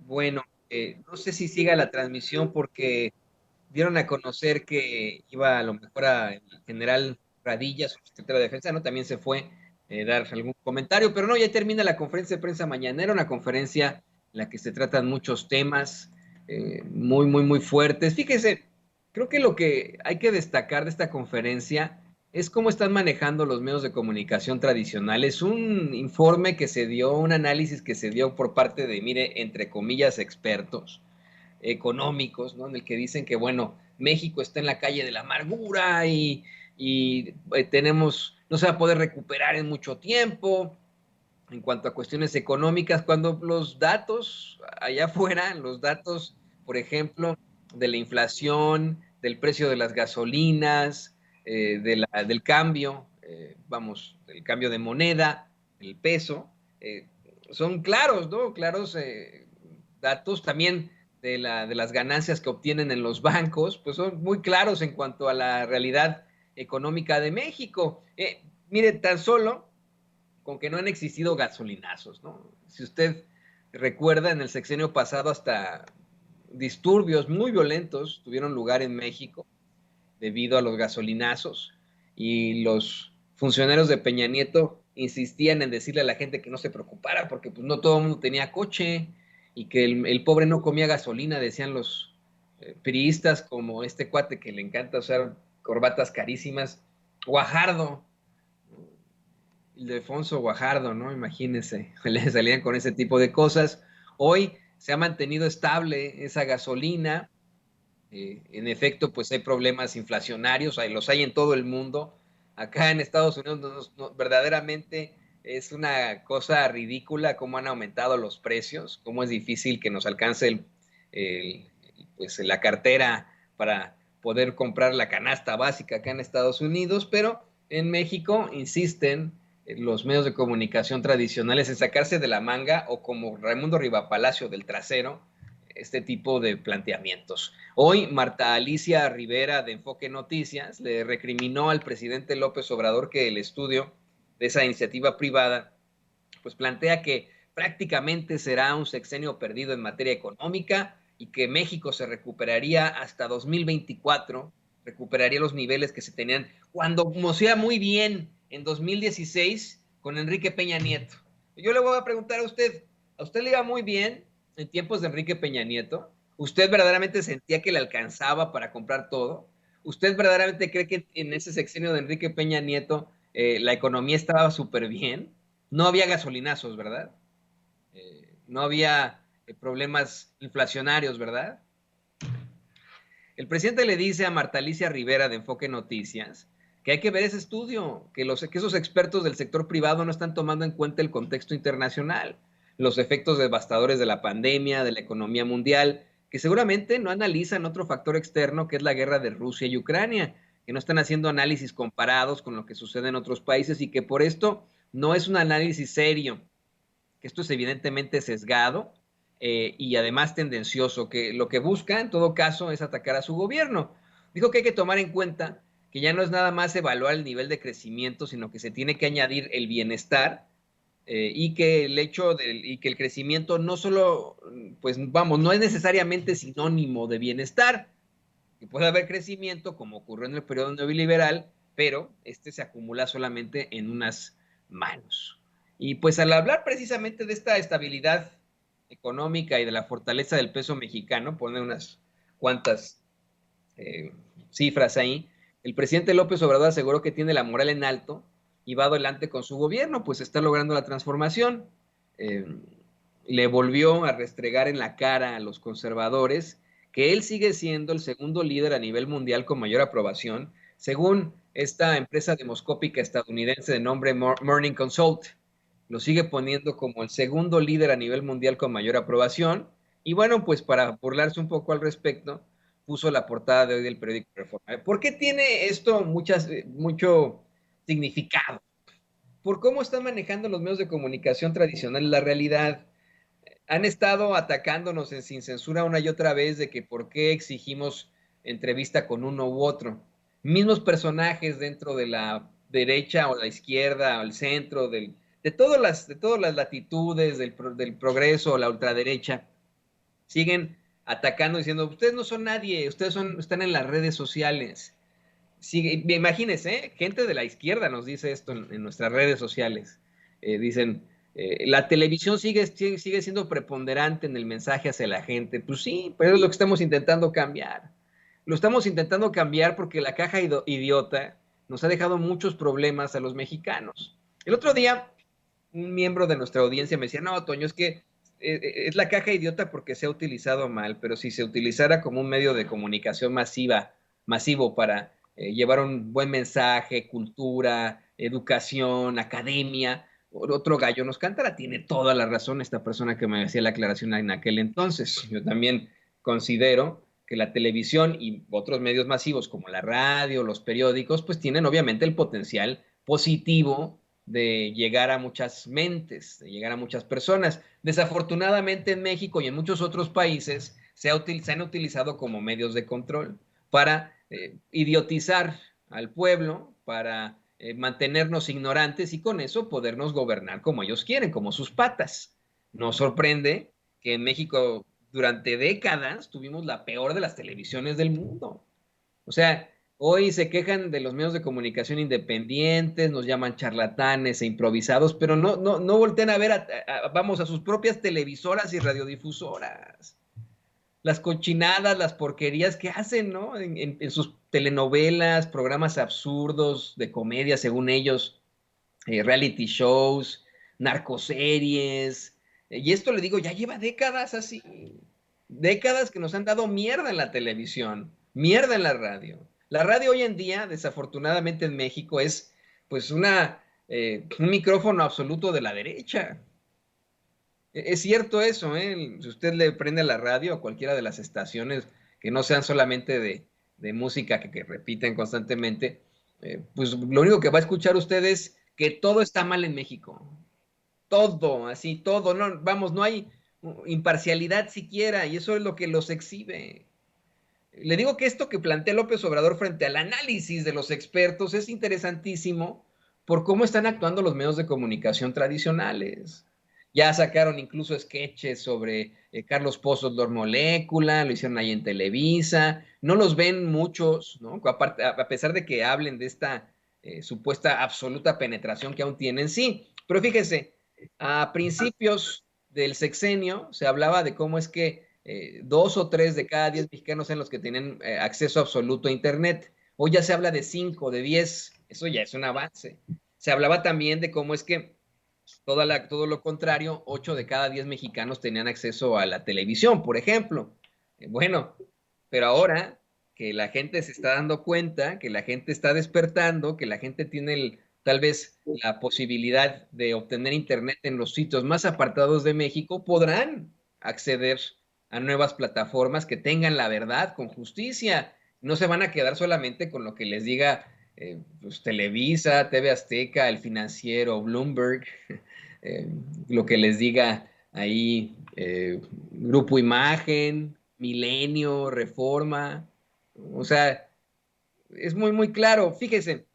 Bueno, no sé si siga la transmisión porque dieron a conocer que iba a lo mejor a el general Radilla, subsecretario de Defensa, ¿no? También se fue dar algún comentario, pero no, ya termina la conferencia de prensa mañanera, una conferencia en la que se tratan muchos temas muy, muy, muy fuertes. Fíjese, creo que lo que hay que destacar de esta conferencia es cómo están manejando los medios de comunicación tradicionales. Un informe que se dio, un análisis que se dio por parte de, mire, entre comillas, expertos económicos, ¿no? En el que dicen que, bueno, México está en la calle de la amargura y tenemos, no se va a poder recuperar en mucho tiempo en cuanto a cuestiones económicas, cuando los datos allá afuera, los datos, por ejemplo, de la inflación, del precio de las gasolinas, del cambio, vamos, del cambio de moneda, el peso, eh, son claros, ¿no? Claros datos también de las ganancias que obtienen en los bancos, pues son muy claros en cuanto a la realidad económica de México. Mire, tan solo con que no han existido gasolinazos, ¿no? Si usted recuerda, en el sexenio pasado hasta disturbios muy violentos tuvieron lugar en México debido a los gasolinazos y los funcionarios de Peña Nieto insistían en decirle a la gente que no se preocupara porque pues no todo el mundo tenía coche y que el pobre no comía gasolina, decían los priistas como este cuate que le encanta usar corbatas carísimas, Guajardo, Ildefonso Guajardo, ¿no? Imagínense, le salían con ese tipo de cosas. Hoy se ha mantenido estable esa gasolina. En efecto, pues hay problemas inflacionarios, los hay en todo el mundo. Acá en Estados Unidos verdaderamente es una cosa ridícula cómo han aumentado los precios, cómo es difícil que nos alcance el, pues, la cartera para poder comprar la canasta básica acá en Estados Unidos, pero en México insisten los medios de comunicación tradicionales en sacarse de la manga o como Raimundo Rivapalacio del trasero este tipo de planteamientos. Hoy Marta Alicia Rivera de Enfoque Noticias le recriminó al presidente López Obrador que el estudio de esa iniciativa privada pues plantea que prácticamente será un sexenio perdido en materia económica y que México se recuperaría hasta 2024, recuperaría los niveles que se tenían cuando mocía muy bien en 2016 con Enrique Peña Nieto. Yo le voy a preguntar ¿a usted le iba muy bien en tiempos de Enrique Peña Nieto? ¿Usted verdaderamente sentía que le alcanzaba para comprar todo? ¿Usted verdaderamente cree que en ese sexenio de Enrique Peña Nieto la economía estaba súper bien? No había gasolinazos, ¿verdad? No había problemas inflacionarios, ¿verdad? El presidente le dice a Marta Alicia Rivera de Enfoque Noticias que hay que ver ese estudio, que esos expertos del sector privado no están tomando en cuenta el contexto internacional, los efectos devastadores de la pandemia, de la economía mundial, que seguramente no analizan otro factor externo que es la guerra de Rusia y Ucrania, que no están haciendo análisis comparados con lo que sucede en otros países y que por esto no es un análisis serio, que esto es evidentemente sesgado y además tendencioso, que lo que busca en todo caso es atacar a su gobierno. Dijo que hay que tomar en cuenta que ya no es nada más evaluar el nivel de crecimiento, sino que se tiene que añadir el bienestar y que el hecho y que el crecimiento no solo, pues vamos, no es necesariamente sinónimo de bienestar, que puede haber crecimiento como ocurrió en el periodo neoliberal, pero este se acumula solamente en unas manos. Y pues al hablar precisamente de esta estabilidad económica y de la fortaleza del peso mexicano, pone unas cuantas eh, cifras ahí, el presidente López Obrador aseguró que tiene la moral en alto y va adelante con su gobierno, pues está logrando la transformación. Eh, Le volvió a restregar en la cara a los conservadores que él sigue siendo el segundo líder a nivel mundial con mayor aprobación, según esta empresa demoscópica estadounidense de nombre Morning Consult. Lo sigue poniendo como el segundo líder a nivel mundial con mayor aprobación. Y bueno, pues para burlarse un poco al respecto, puso la portada de hoy del periódico Reforma. ¿Por qué tiene esto mucho significado? Por cómo están manejando los medios de comunicación tradicionales la realidad. Han estado atacándonos sin censura una y otra vez de que por qué exigimos entrevista con uno u otro. Mismos personajes dentro de la derecha o la izquierda o el centro, de todas las latitudes del progreso o la ultraderecha, siguen atacando, diciendo, ustedes no son nadie, están en las redes sociales. Sigue, imagínense, ¿eh? Gente de la izquierda nos dice esto en nuestras redes sociales. Dicen, la televisión sigue siendo preponderante en el mensaje hacia la gente. Pues sí, pero es lo que estamos intentando cambiar. Lo estamos intentando cambiar porque la caja idiota nos ha dejado muchos problemas a los mexicanos. El otro día, un miembro de nuestra audiencia me decía, no, Toño, es que es la caja idiota porque se ha utilizado mal, pero si se utilizara como un medio de comunicación masivo para llevar un buen mensaje, cultura, educación, academia, otro gallo nos cantará. Tiene toda la razón esta persona que me hacía la aclaración en aquel entonces. Yo también considero que la televisión y otros medios masivos como la radio, los periódicos, pues tienen obviamente el potencial positivo de llegar a muchas mentes, de llegar a muchas personas. Desafortunadamente en México y en muchos otros países se han utilizado como medios de control para idiotizar al pueblo, para mantenernos ignorantes y con eso podernos gobernar como ellos quieren, como sus patas. Nos sorprende que en México durante décadas tuvimos la peor de las televisiones del mundo. O sea, hoy se quejan de los medios de comunicación independientes, nos llaman charlatanes e improvisados, pero no volteen a ver, vamos, a sus propias televisoras y radiodifusoras. Las cochinadas, las porquerías que hacen, ¿no? En sus telenovelas, programas absurdos de comedia, según ellos, reality shows, narcoseries. Y esto le digo, ya lleva décadas así. Décadas que nos han dado mierda en la televisión, mierda en la radio. La radio hoy en día, desafortunadamente en México, es pues un micrófono absoluto de la derecha. Es cierto eso, ¿eh? Si usted le prende la radio a cualquiera de las estaciones que no sean solamente de música que repiten constantemente, pues lo único que va a escuchar usted es que todo está mal en México. Todo, así, todo. No, vamos, no hay imparcialidad siquiera y eso es lo que los exhibe. Le digo que esto que plantea López Obrador frente al análisis de los expertos es interesantísimo por cómo están actuando los medios de comunicación tradicionales. Ya sacaron incluso sketches sobre Carlos Pozos Lord Molécula, lo hicieron ahí en Televisa, no los ven muchos, ¿no? A pesar de que hablen de esta supuesta absoluta penetración que aún tienen, sí, pero fíjese, a principios del sexenio se hablaba de cómo es que 2 o 3 de cada 10 mexicanos en los que tienen acceso absoluto a Internet. Hoy ya se habla de 5, de 10, eso ya es un avance. Se hablaba también de cómo es que todo lo contrario, 8 de cada 10 mexicanos tenían acceso a la televisión, por ejemplo. Bueno, pero ahora que la gente se está dando cuenta, que la gente está despertando, que la gente tiene tal vez la posibilidad de obtener internet en los sitios más apartados de México, podrán acceder a nuevas plataformas que tengan la verdad con justicia. No se van a quedar solamente con lo que les diga pues, Televisa, TV Azteca, El Financiero, Bloomberg, eh, lo que les diga ahí Grupo Imagen, Milenio, Reforma. O sea, es muy claro. Fíjese,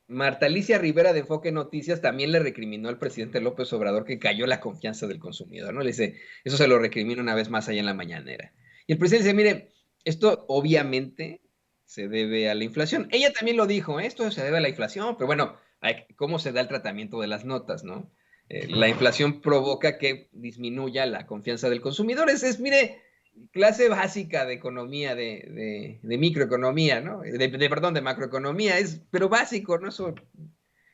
Marta Alicia Rivera de Enfoque Noticias también le recriminó al presidente López Obrador que cayó la confianza del consumidor, ¿no? Le dice, eso se lo recrimina una vez más allá en la mañanera. Y el presidente dice, mire, esto obviamente se debe a la inflación. Ella también lo dijo, ¿eh? Esto se debe a la inflación, pero bueno, ¿cómo se da el tratamiento de las notas, no? La inflación provoca que disminuya la confianza del consumidor. Mire, clase básica de economía, de microeconomía, ¿no? Perdón, de macroeconomía, pero básico, ¿no? Eso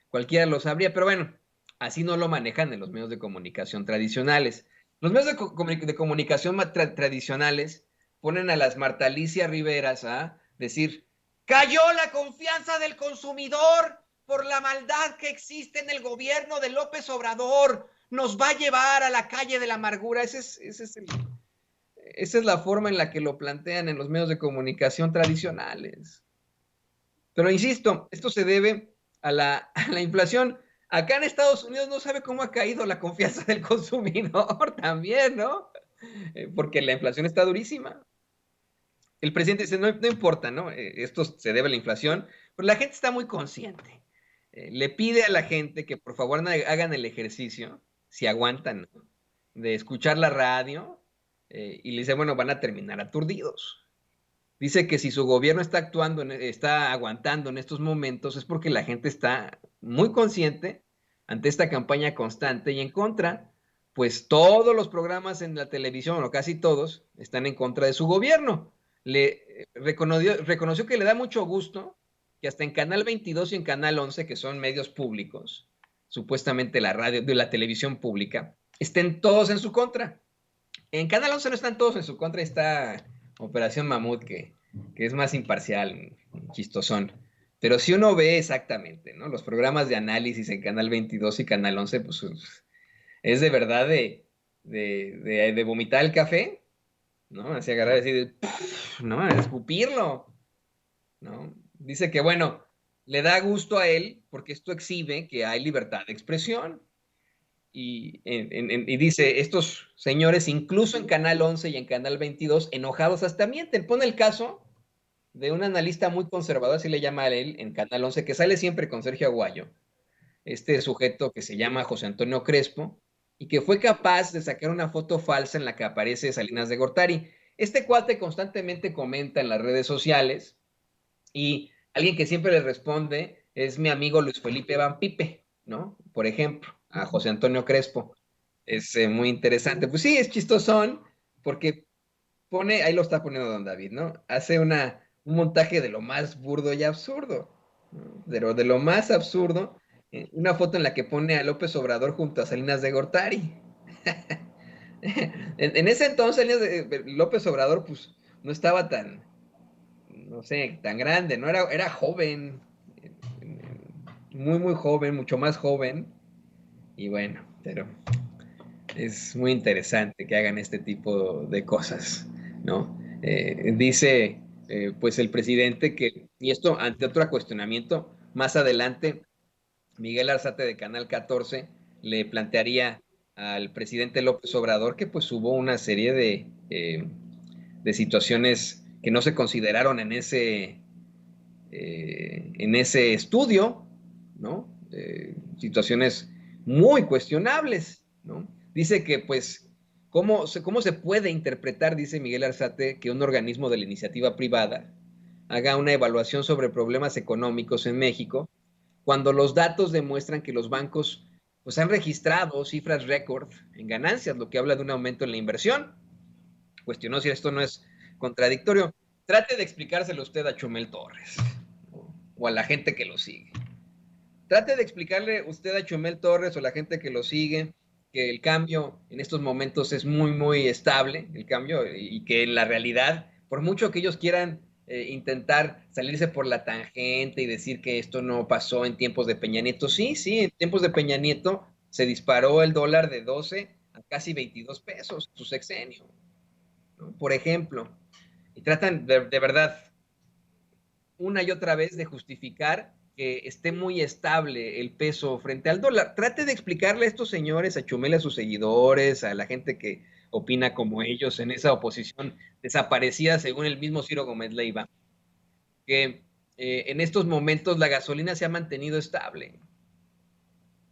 cualquiera lo sabría, pero bueno, así no lo manejan en los medios de comunicación tradicionales. Los medios de comunicación tradicionales ponen a las Marta Alicia Riveras a decir, cayó la confianza del consumidor por la maldad que existe en el gobierno de López Obrador, nos va a llevar a la calle de la amargura. Esa es la forma en la que lo plantean en los medios de comunicación tradicionales. Pero insisto, esto se debe a la inflación. Acá en Estados Unidos no sabe cómo ha caído la confianza del consumidor también, ¿no? Porque la inflación está durísima. El presidente dice, no importa, ¿no? Esto se debe a la inflación, pero la gente está muy consciente. Le pide a la gente que por favor hagan el ejercicio, si aguantan, ¿no? de escuchar la radio y le dice, bueno, van a terminar aturdidos. Dice que si su gobierno está actuando, está aguantando en estos momentos, es porque la gente está muy consciente ante esta campaña constante y en contra, pues todos los programas en la televisión, o casi todos, están en contra de su gobierno. Reconoció que le da mucho gusto que hasta en Canal 22 y en Canal 11, que son medios públicos, supuestamente la radio, de la televisión pública, estén todos en su contra. En Canal 11 no están todos en su contra, está Operación Mamut, que es más imparcial, chistosón. Pero si uno ve exactamente, ¿no? Los programas de análisis en Canal 22 y Canal 11, pues es de verdad de vomitar el café, ¿no? Así agarrar y decir, ¿no? Escupirlo, ¿no? Dice que, bueno, le da gusto a él porque esto exhibe que hay libertad de expresión. Y dice, estos señores, incluso en Canal 11 y en Canal 22, enojados hasta mienten. Pone el caso de un analista muy conservador, así le llama a él, en Canal 11, que sale siempre con Sergio Aguayo, este sujeto que se llama José Antonio Crespo, y que fue capaz de sacar una foto falsa en la que aparece Salinas de Gortari. Este cuate constantemente comenta en las redes sociales y alguien que siempre le responde es mi amigo Luis Felipe Van Pipe, ¿no? Por ejemplo, a José Antonio Crespo. Es muy interesante. Pues sí, es chistosón, porque pone, ahí lo está poniendo don David, ¿no? Hace un montaje de lo más burdo y absurdo, ¿no? De lo más absurdo, una foto en la que pone a López Obrador junto a Salinas de Gortari. En ese entonces, López Obrador, pues, no estaba tan, no sé, tan grande, ¿no? Era joven, muy, muy joven, mucho más joven. Y bueno, pero es muy interesante que hagan este tipo de cosas, ¿no? Dice, pues el presidente que, y esto ante otro cuestionamiento, más adelante, Miguel Arzate de Canal 14 le plantearía al presidente López Obrador que pues hubo una serie de situaciones que no se consideraron en ese estudio, ¿no? Situaciones muy cuestionables, ¿no? Dice que, pues, ¿cómo se puede interpretar, dice Miguel Arzate, que un organismo de la iniciativa privada haga una evaluación sobre problemas económicos en México cuando los datos demuestran que los bancos pues, han registrado cifras récord en ganancias, lo que habla de un aumento en la inversión? Cuestionó si esto no es contradictorio. Trate de explicárselo usted a Chumel Torres o a la gente que lo sigue. Trate de explicarle usted a Chumel Torres o a la gente que lo sigue que el cambio en estos momentos es muy, muy estable, el cambio, y que en la realidad, por mucho que ellos quieran intentar salirse por la tangente y decir que esto no pasó en tiempos de Peña Nieto, sí, sí, en tiempos de Peña Nieto se disparó el dólar de 12 a casi 22 pesos, su sexenio, ¿no? Por ejemplo, y tratan de verdad una y otra vez de justificar que esté muy estable el peso frente al dólar. Trate de explicarle a estos señores, a Chumel, a sus seguidores, a la gente que opina como ellos en esa oposición desaparecida, según el mismo Ciro Gómez Leiva, que en estos momentos la gasolina se ha mantenido estable,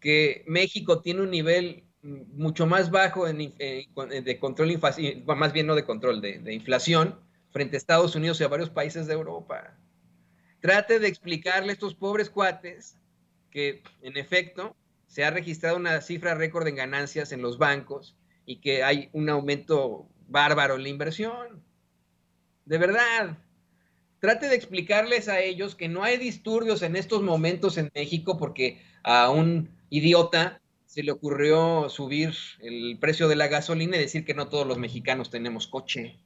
que México tiene un nivel mucho más bajo de control, más bien no de control, de inflación, frente a Estados Unidos y a varios países de Europa. Trate de explicarle a estos pobres cuates que, en efecto, se ha registrado una cifra récord en ganancias en los bancos y que hay un aumento bárbaro en la inversión. De verdad, trate de explicarles a ellos que no hay disturbios en estos momentos en México porque a un idiota se le ocurrió subir el precio de la gasolina y decir que no todos los mexicanos tenemos coche,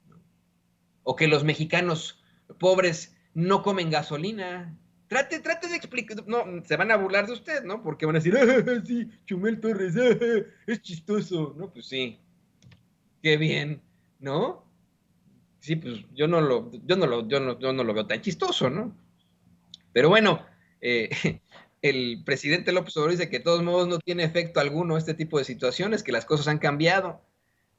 o que los mexicanos pobres no comen gasolina. Trate de explicar, no, se van a burlar de usted, ¿no? Porque van a decir, ah, sí, Chumel Torres, es chistoso, ¿no? Pues sí, qué bien, ¿no? Sí, pues yo no lo veo tan chistoso, ¿no? Pero bueno, eh, el presidente López Obrador dice que de todos modos no tiene efecto alguno este tipo de situaciones, que las cosas han cambiado,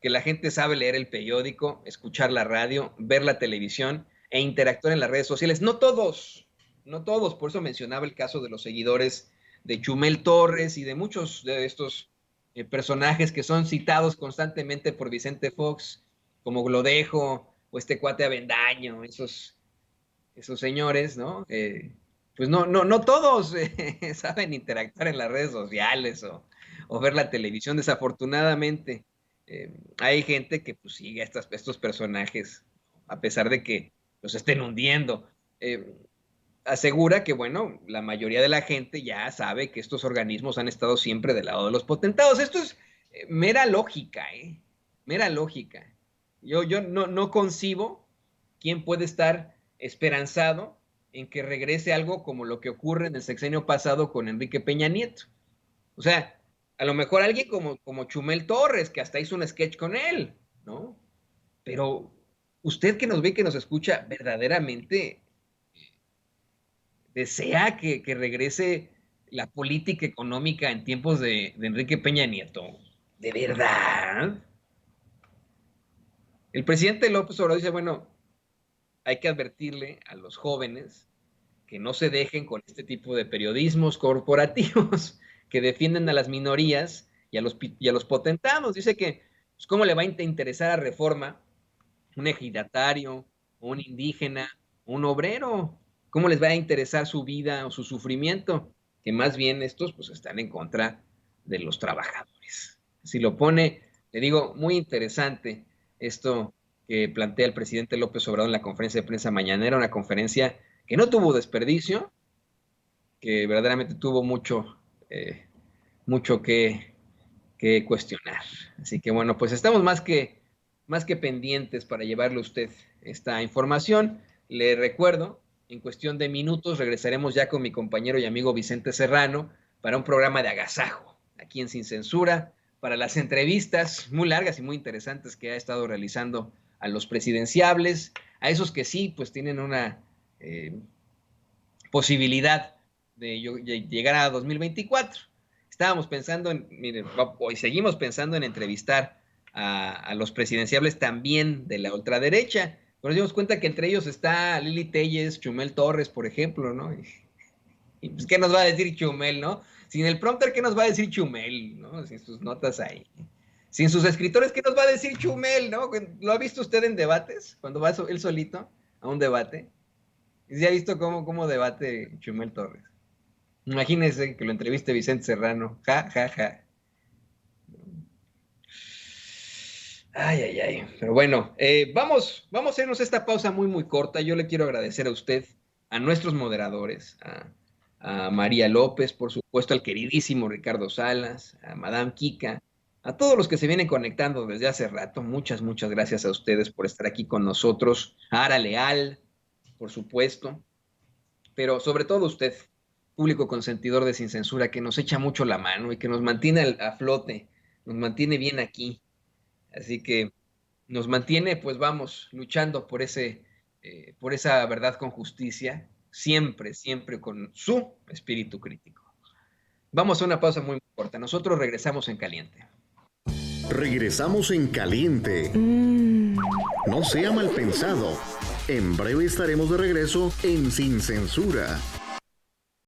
que la gente sabe leer el periódico, escuchar la radio, ver la televisión e interactuar en las redes sociales. No todos, no todos. Por eso mencionaba el caso de los seguidores de Chumel Torres y de muchos de estos personajes que son citados constantemente por Vicente Fox, como Glodejo o este cuate Avendaño, esos señores, ¿no? Pues no todos saben interactuar en las redes sociales o ver la televisión, desafortunadamente. Hay gente que pues sigue a estos personajes, a pesar de que los estén hundiendo. Asegura que, bueno, la mayoría de la gente ya sabe que estos organismos han estado siempre del lado de los potentados. Esto es mera lógica, ¿eh? Mera lógica. Yo no concibo quién puede estar esperanzado en que regrese algo como lo que ocurre en el sexenio pasado con Enrique Peña Nieto. O sea, a lo mejor alguien como Chumel Torres, que hasta hizo un sketch con él, ¿no? Pero usted que nos ve, que nos escucha, verdaderamente desea que regrese la política económica en tiempos de Enrique Peña Nieto. ¿De verdad? El presidente López Obrador dice, bueno, hay que advertirle a los jóvenes que no se dejen con este tipo de periodismos corporativos que defienden a las minorías y a los potentados. Dice que, pues, ¿cómo le va a interesar a Reforma un ejidatario, un indígena, un obrero? ¿Cómo les va a interesar su vida o su sufrimiento? Que más bien estos pues están en contra de los trabajadores. Si lo pone, le digo, muy interesante esto que plantea el presidente López Obrador en la conferencia de prensa mañanera, una conferencia que no tuvo desperdicio, que verdaderamente tuvo mucho que cuestionar. Así que bueno, pues estamos más que pendientes para llevarle a usted esta información. Le recuerdo, en cuestión de minutos regresaremos ya con mi compañero y amigo Vicente Serrano para un programa de agasajo, aquí en Sin Censura, para las entrevistas muy largas y muy interesantes que ha estado realizando a los presidenciables, a esos que sí, pues tienen una posibilidad de llegar a 2024. Estábamos pensando miren, hoy seguimos pensando en entrevistar a los presidenciables también de la ultraderecha. Pero nos dimos cuenta que entre ellos está Lili Telles, Chumel Torres, por ejemplo, ¿no? Y pues, ¿qué nos va a decir Chumel, no? Sin el prompter, ¿qué nos va a decir Chumel, no? Sin sus notas ahí. Sin sus escritores, ¿qué nos va a decir Chumel, no? ¿Lo ha visto usted en debates? Cuando va él solito a un debate. ¿Y se ha visto cómo debate Chumel Torres? Imagínese que lo entreviste Vicente Serrano. Ja, ja, ja. Ay. Pero bueno, vamos a hacernos esta pausa muy corta. Yo le quiero agradecer a usted, a nuestros moderadores, a María López, por supuesto, al queridísimo Ricardo Salas, a Madame Kika, a todos los que se vienen conectando desde hace rato. Muchas gracias a ustedes por estar aquí con nosotros. A Ara Leal, por supuesto, pero sobre todo usted, público consentidor de Sin Censura, que nos echa mucho la mano y que nos mantiene a flote, nos mantiene bien aquí. Así que nos mantiene, pues vamos, luchando por esa verdad con justicia, siempre con su espíritu crítico. Vamos a una pausa muy corta. Nosotros regresamos en caliente. Regresamos en caliente. No sea mal pensado. En breve estaremos de regreso en Sin Censura.